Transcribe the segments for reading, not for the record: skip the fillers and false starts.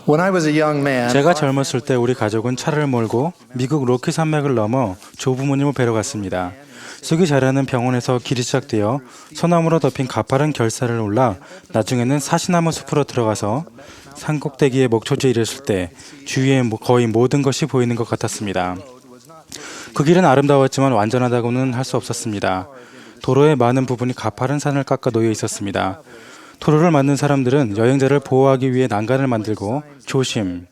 When I was a young man, 제가 젊었을 때 우리 가족은 차를 몰고 미국 로키 산맥을 넘어 조부모님을 뵈러 갔습니다. 쑥이 자라는 병원에서 길이 시작되어 소나무로 덮인 가파른 결사를 올라 나중에는 사시나무 숲으로 들어가서 산꼭대기에 목초지에 이르렀을 때 주위에 거의 모든 것이 보이는 것 같았습니다. 그 길은 아름다웠지만 완전하다고는 할 수 없었습니다. 도로의 많은 부분이 가파른 산을 깎아 놓여 있었습니다. 도로를 만든 사람들은 여행자를 보호하기 위해 난간을 만들고 조심,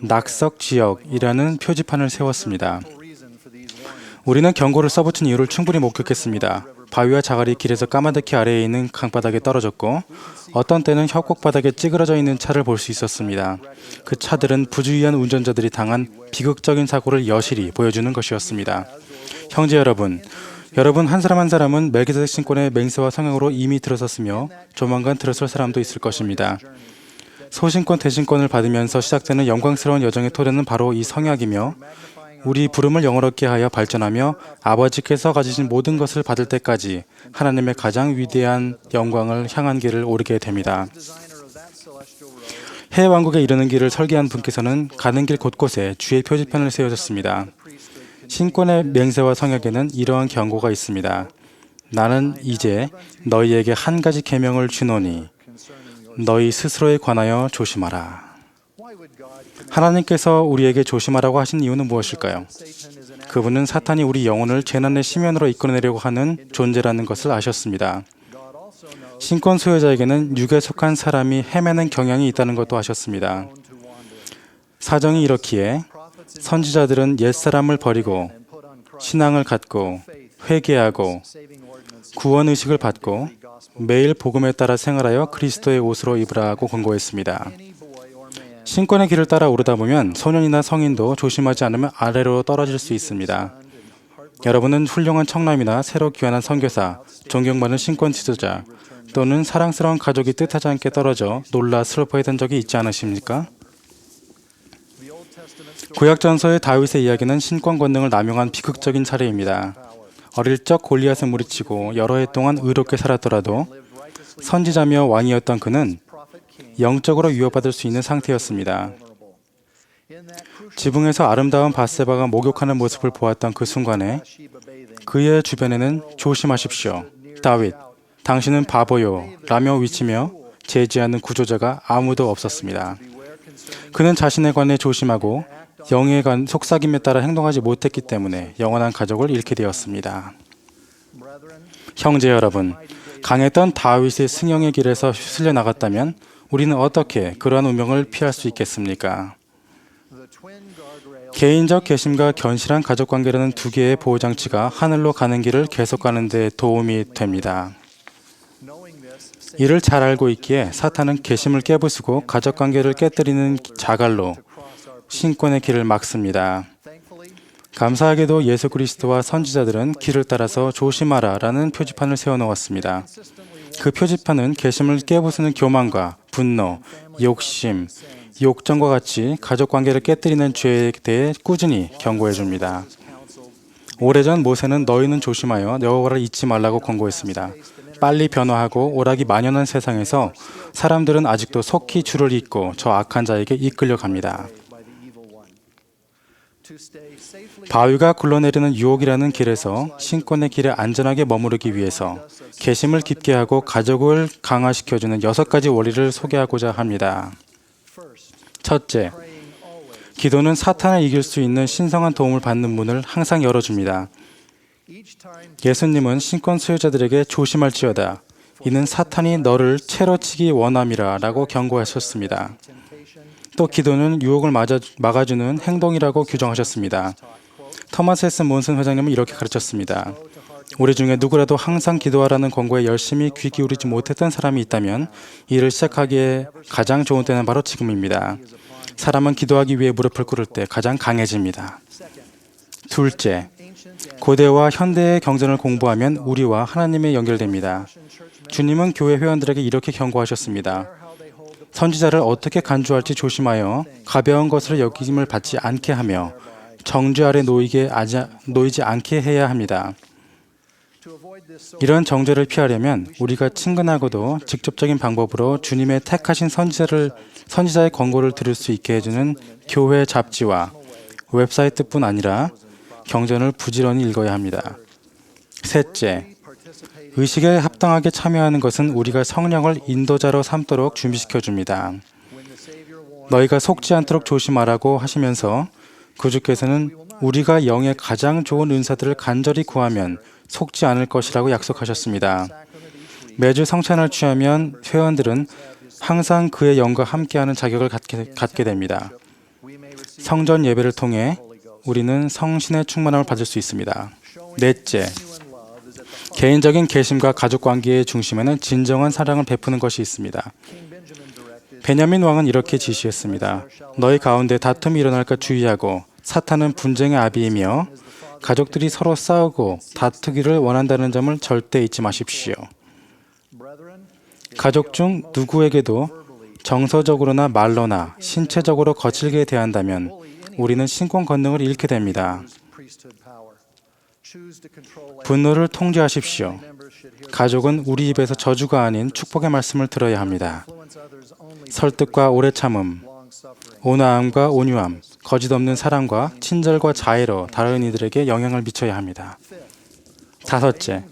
낙석 지역이라는 표지판을 세웠습니다. 우리는 경고를 써붙인 이유를 충분히 목격했습니다. 바위와 자갈이 길에서 까마득히 아래에 있는 강바닥에 떨어졌고 어떤 때는 협곡바닥에 찌그러져 있는 차를 볼 수 있었습니다. 그 차들은 부주의한 운전자들이 당한 비극적인 사고를 여실히 보여주는 것이었습니다. 형제 여러분 한 사람 한 사람은 멜기세덱 신권의 맹세와 성령으로 이미 들어섰으며 조만간 들어설 사람도 있을 것입니다. 소신권 대신권을 받으면서 시작되는 영광스러운 여정의 토대는 바로 이 성약이며 우리 부름을 영원롭게 하여 발전하며 아버지께서 가지신 모든 것을 받을 때까지 하나님의 가장 위대한 영광을 향한 길을 오르게 됩니다. 해외왕국에 이르는 길을 설계한 분께서는 가는 길 곳곳에 주의 표지판을 세우셨습니다. 신권의 맹세와 성약에는 이러한 경고가 있습니다. 나는 이제 너희에게 한 가지 계명을 주노니 너희 스스로에 관하여 조심하라. 하나님께서 우리에게 조심하라고 하신 이유는 무엇일까요? 그분은 사탄이 우리 영혼을 재난의 심연으로 이끌어내려고 하는 존재라는 것을 아셨습니다. 신권 소유자에게는 육에 속한 사람이 헤매는 경향이 있다는 것도 아셨습니다. 사정이 이렇기에 선지자들은 옛사람을 버리고 신앙을 갖고 회개하고 구원의식을 받고 매일 복음에 따라 생활하여 그리스도의 옷으로 입으라고 권고했습니다. 신권의 길을 따라 오르다 보면 소년이나 성인도 조심하지 않으면 아래로 떨어질 수 있습니다. 여러분은 훌륭한 청남이나 새로 귀환한 선교사, 존경받는 신권 지도자 또는 사랑스러운 가족이 뜻하지 않게 떨어져 놀라 슬퍼했던 적이 있지 않으십니까? 구약전서의 다윗의 이야기는 신권 권능을 남용한 비극적인 사례입니다. 어릴 적 골리앗을 무리치고 여러 해 동안 의롭게 살았더라도 선지자며 왕이었던 그는 영적으로 위협받을 수 있는 상태였습니다. 지붕에서 아름다운 밧세바가 목욕하는 모습을 보았던 그 순간에 그의 주변에는 조심하십시오. 다윗, 당신은 바보요 라며 외치며 제지하는 구조자가 아무도 없었습니다. 그는 자신에 관해 조심하고 영에 관 속삭임에 따라 행동하지 못했기 때문에 영원한 가족을 잃게 되었습니다. 형제 여러분, 강했던 다윗의 승영의 길에서 휩쓸려 나갔다면 우리는 어떻게 그러한 운명을 피할 수 있겠습니까? 개인적 개심과 견실한 가족관계라는 두 개의 보호장치가 하늘로 가는 길을 계속가는 데 도움이 됩니다. 이를 잘 알고 있기에 사탄은 개심을 깨부수고 가족관계를 깨뜨리는 자갈로 신권의 길을 막습니다. 감사하게도 예수 그리스도와 선지자들은 길을 따라서 조심하라 라는 표지판을 세워놓았습니다. 그 표지판은 개심을 깨부수는 교만과 분노, 욕심, 욕정과 같이 가족관계를 깨뜨리는 죄에 대해 꾸준히 경고해 줍니다. 오래전 모세는 너희는 조심하여 여호와를 잊지 말라고 권고했습니다. 빨리 변화하고 오락이 만연한 세상에서 사람들은 아직도 속히 주를 잊고 저 악한 자에게 이끌려갑니다. 바위가 굴러내리는 유혹이라는 길에서 신권의 길에 안전하게 머무르기 위해서 개심을 깊게 하고 가족을 강화시켜주는 6가지 원리를 소개하고자 합니다. 첫째, 기도는 사탄을 이길 수 있는 신성한 도움을 받는 문을 항상 열어줍니다. 예수님은 신권 소유자들에게 조심할지어다. 이는 사탄이 너를 채로 치기 원함이라 라고 경고하셨습니다. 또 기도는 유혹을 막아주는 행동이라고 규정하셨습니다. 토마스 S. 몬슨 회장님은 이렇게 가르쳤습니다. 우리 중에 누구라도 항상 기도하라는 권고에 열심히 귀 기울이지 못했던 사람이 있다면 이를 시작하기에 가장 좋은 때는 바로 지금입니다. 사람은 기도하기 위해 무릎을 꿇을 때 가장 강해집니다. 둘째, 고대와 현대의 경전을 공부하면 우리와 하나님에 연결됩니다. 주님은 교회 회원들에게 이렇게 경고하셨습니다. 선지자를 어떻게 간주할지 조심하여 가벼운 것으로 여김을 받지 않게 하며 정죄 아래 놓이지 않게 해야 합니다. 이런 정죄를 피하려면 우리가 친근하고도 직접적인 방법으로 주님의 택하신 선지자의 권고를 들을 수 있게 해주는 교회 잡지와 웹사이트뿐 아니라 경전을 부지런히 읽어야 합니다. 셋째, 의식에 합당하게 참여하는 것은 우리가 성령을 인도자로 삼도록 준비시켜 줍니다. 너희가 속지 않도록 조심하라고 하시면서 구주께서는 우리가 영의 가장 좋은 은사들을 간절히 구하면 속지 않을 것이라고 약속하셨습니다. 매주 성찬을 취하면 회원들은 항상 그의 영과 함께하는 자격을 갖게 됩니다. 성전 예배를 통해 우리는 성신의 충만함을 받을 수 있습니다. 넷째, 개인적인 계심과 가족 관계의 중심에는 진정한 사랑을 베푸는 것이 있습니다. 베냐민 왕은 이렇게 지시했습니다. 너희 가운데 다툼이 일어날까 주의하고 사탄은 분쟁의 아비이며 가족들이 서로 싸우고 다투기를 원한다는 점을 절대 잊지 마십시오. 가족 중 누구에게도 정서적으로나 말로나 신체적으로 거칠게 대한다면 우리는 신권 권능을 잃게 됩니다. 분노를 통제하십시오. 가족은 우리 입에서 저주가 아닌 축복의 말씀을 들어야 합니다. 설득과 오래 참음, 온화함과 온유함, 거짓 없는 사랑과 친절과 자애로 다른 이들에게 영향을 미쳐야 합니다. 다섯째,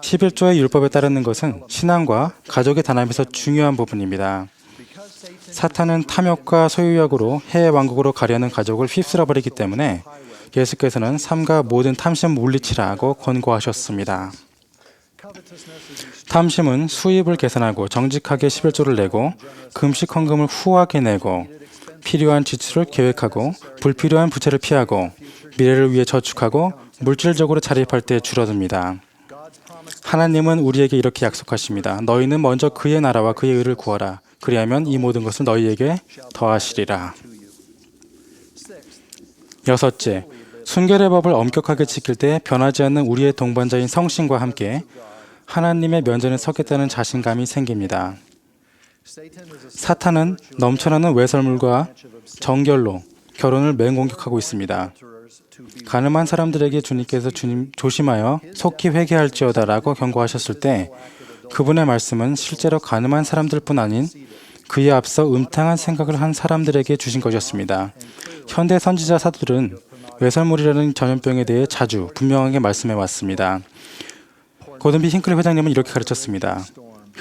11조의 율법에 따르는 것은 신앙과 가족의 단합에서 중요한 부분입니다. 사탄은 탐욕과 소유욕으로 해외 왕국으로 가려는 가족을 휩쓸어버리기 때문에 예수께서는 삼가 모든 탐심 물리치라고 권고하셨습니다. 탐심은 수입을 계산하고 정직하게 11조를 내고 금식 헌금을 후하게 내고 필요한 지출을 계획하고 불필요한 부채를 피하고 미래를 위해 저축하고 물질적으로 자립할 때 줄어듭니다. 하나님은 우리에게 이렇게 약속하십니다. 너희는 먼저 그의 나라와 그의 의를 구하라. 그리하면 이 모든 것을 너희에게 더하시리라. 여섯째, 순결의 법을 엄격하게 지킬 때 변하지 않는 우리의 동반자인 성신과 함께 하나님의 면전에 서겠다는 자신감이 생깁니다. 사탄은 넘쳐나는 외설물과 정결로 결혼을 맹공격하고 있습니다. 가늠한 사람들에게 주님께서 조심하여 속히 회개할지어다 라고 경고하셨을 때 그분의 말씀은 실제로 가늠한 사람들뿐 아닌 그에 앞서 음탕한 생각을 한 사람들에게 주신 것이었습니다. 현대 선지자 사도들은 외설물이라는 전염병에 대해 자주 분명하게 말씀해 왔습니다. 고든비 힝클리 회장님은 이렇게 가르쳤습니다.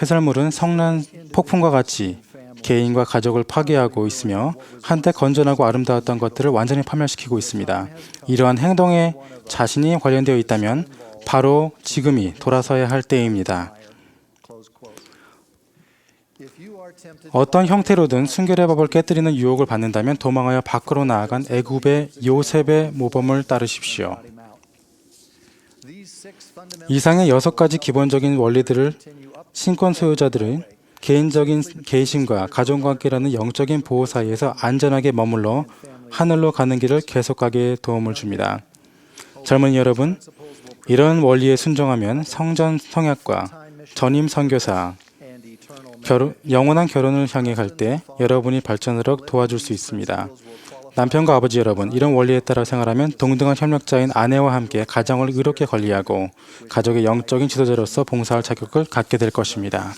회설물은 성난 폭풍과 같이 개인과 가족을 파괴하고 있으며 한때 건전하고 아름다웠던 것들을 완전히 파멸시키고 있습니다. 이러한 행동에 자신이 관련되어 있다면 바로 지금이 돌아서야 할 때입니다. 어떤 형태로든 순결의 법을 깨뜨리는 유혹을 받는다면 도망하여 밖으로 나아간 애굽의 요셉의 모범을 따르십시오. 이상의 6가지 기본적인 원리들을 신권 소유자들은 개인적인 계심과 가족관계라는 영적인 보호 사이에서 안전하게 머물러 하늘로 가는 길을 계속하게 도움을 줍니다. 젊은이 여러분, 이런 원리에 순종하면 성전 성약과 전임 선교사, 영원한 결혼을 향해 갈 때 여러분이 발전하도록 도와줄 수 있습니다. 남편과 아버지 여러분, 이런 원리에 따라 생활하면 동등한 협력자인 아내와 함께 가정을 의롭게 관리하고 가족의 영적인 지도자로서 봉사할 자격을 갖게 될 것입니다.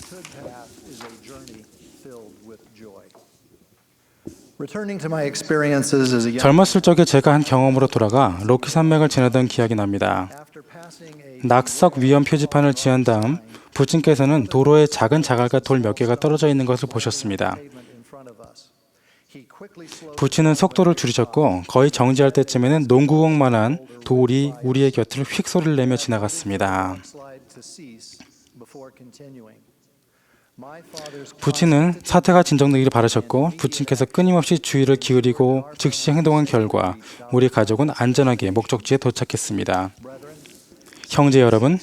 젊었을 적에 제가 한 경험으로 돌아가 로키 산맥을 지나던 기억이 납니다. 낙석 위험 표지판을 지한 다음 부친께서는 도로에 작은 자갈과 돌 몇 개가 떨어져 있는 것을 보셨습니다. 부친은 속도를 줄이셨고 거의 정지할 때쯤에는 농구공만한 돌이 우리의 곁을 휙 소리를 내며 지나갔습니다. 부친은 사태가 진정되기를 바라셨고 부친께서 끊임없이 주의를 기울이고 즉시 행동한 결과 우리 가족은 안전하게 목적지에 도착했습니다. 형제 여러분,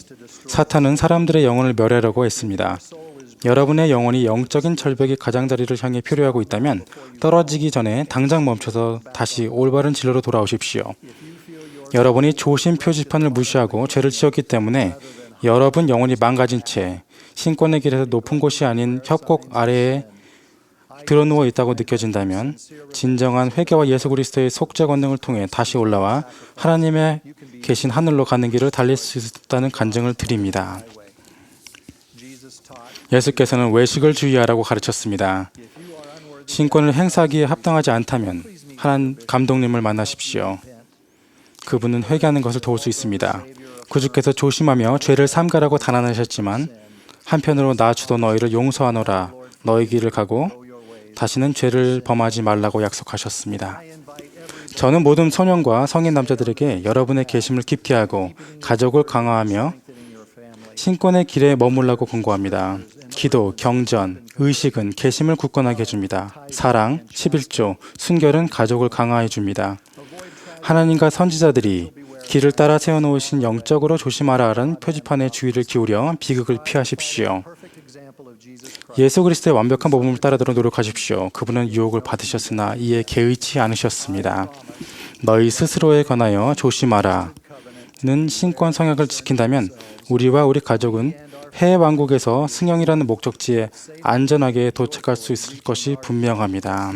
사탄은 사람들의 영혼을 멸하려고 했습니다. 여러분의 영혼이 영적인 절벽의 가장자리를 향해 표류하고 있다면 떨어지기 전에 당장 멈춰서 다시 올바른 진로로 돌아오십시오. 여러분이 조심 표지판을 무시하고 죄를 지었기 때문에 여러분 영혼이 망가진 채 신권의 길에서 높은 곳이 아닌 협곡 아래에 드러누워 있다고 느껴진다면 진정한 회개와 예수 그리스도의 속죄 권능을 통해 다시 올라와 하나님의 계신 하늘로 가는 길을 달릴 수 있다는 간증을 드립니다. 예수께서는 외식을 주의하라고 가르쳤습니다. 신권을 행사하기에 합당하지 않다면 하나님 감독님을 만나십시오. 그분은 회개하는 것을 도울 수 있습니다. 구주께서 조심하며 죄를 삼가라고 단언하셨지만 한편으로 나 주도 너희를 용서하노라 너희 길을 가고 다시는 죄를 범하지 말라고 약속하셨습니다. 저는 모든 소년과 성인 남자들에게 여러분의 계심을 깊게 하고 가족을 강화하며 신권의 길에 머물라고 권고합니다. 기도, 경전, 의식은 계심을 굳건하게 해줍니다. 사랑, 11조, 순결은 가족을 강화해 줍니다. 하나님과 선지자들이 길을 따라 세워놓으신 영적으로 조심하라는 표지판에 주의를 기울여 비극을 피하십시오. 예수 그리스도의 완벽한 모범을 따르도록 노력하십시오. 그분은 유혹을 받으셨으나 이에 개의치 않으셨습니다. 너희 스스로에 관하여 조심하라 는 신권 성약을 지킨다면 우리와 우리 가족은 해외 왕국에서 승영이라는 목적지에 안전하게 도착할 수 있을 것이 분명합니다.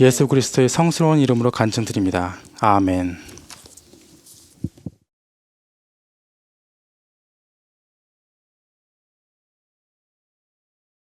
예수 그리스도의 성스러운 이름으로 간증드립니다. 아멘.